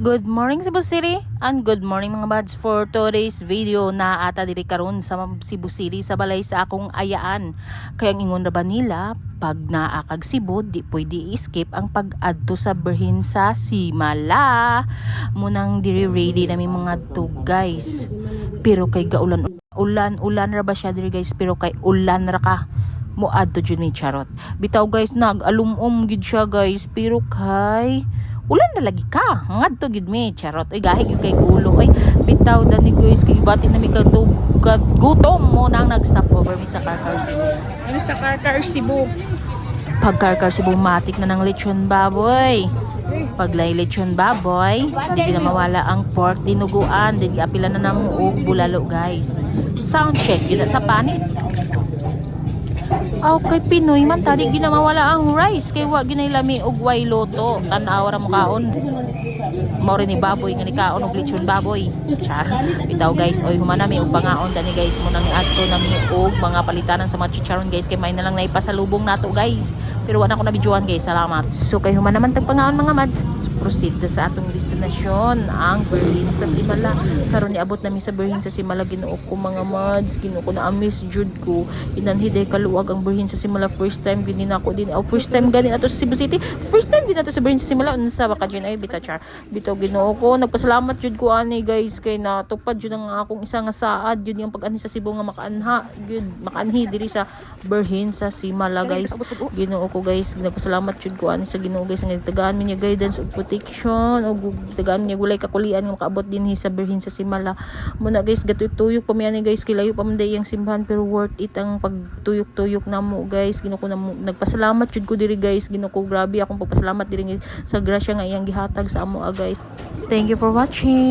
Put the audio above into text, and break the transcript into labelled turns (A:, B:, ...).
A: Good morning Cebu City and good morning mga buds. For today's video na ata diri karon sa Cebu City sa balay sa akong ayaan. Kaya ang ingon ra ba nila pag naakag Cebu di pwede i-skip ang pag-adto sa berhin sa Simala. Munang diri ready nami mga to guys. Pero kay ulan ra ba siya diri guys, pero kay ulan ra ka mo adto jud ni charot. Bitaw guys nag-alumom gid siya guys, pero kay ulan na lagi ka ngadto gid mi charot. Oy gahig yung kay kulo oy bitaw dani guys kay ibati na mi gutom mo nang nag-stop over mi sa Karkar Cebu.
B: Ano sa Karkar Cebu?
A: Pag Karkar Cebu matik na ng lechon baboy. Pag lechon baboy di na mawala ang pork dinuguan, din apila na namo og bulalo guys. Sound check yun sa panit. Kay Pinoy man tadi ginamawala ang rice kay wa ginailami og way loto tan-aw ra mo kaon mo rin ni baboy nga ni kaon og lechon baboy char bitaw guys. Oy humanami og pangaon dani guys mo nang adto nami og mga palitanan sa mga chicharon guys kay may na lang naipasalubong nato guys, pero wala ko na videohan guys, salamat. So kay human naman tag pangaon mga mads, proceed sa atong destinasyon ang Berlin sa Simala. Karon niabot nami sa Berlin sa Simala, Ginoo ko mga mads, Ginoo ko na amis jud ko inanhiday kaluwag ang Berlin sa Simala. First time gid na ako din first time gani ato sa Cebu City, first time gid ato sa Berlin sa Simala unsa ba ka dyan ay bitachar bitaw. Ginoo ko nagpasalamat jud ko ani guys kay natupad jud ang akong isa nga saad jud yung pag-anhi sa Cebu nga makaanhi diri sa Berlin sa Simala guys. Ginoo ko guys nagpasalamat jud ko ani sa Ginoo guys nga tagaan mi niya guidance ug protection ug tagaan niya gulay kakulian nga makaabot dinhi sa Berlin sa Simala. Muna guys gatuyok-tuyok pa mi ani guys kay layo pa man day ang simbahan, pero worth it ang pagtuyok-tuyok namo guys. Ginoo ko nagpasalamat jud ko diri guys. Ginoo ko grabe akong pagpasalamat diri sa grasya nga iyang gihatag sa amo guys. Thank you for watching.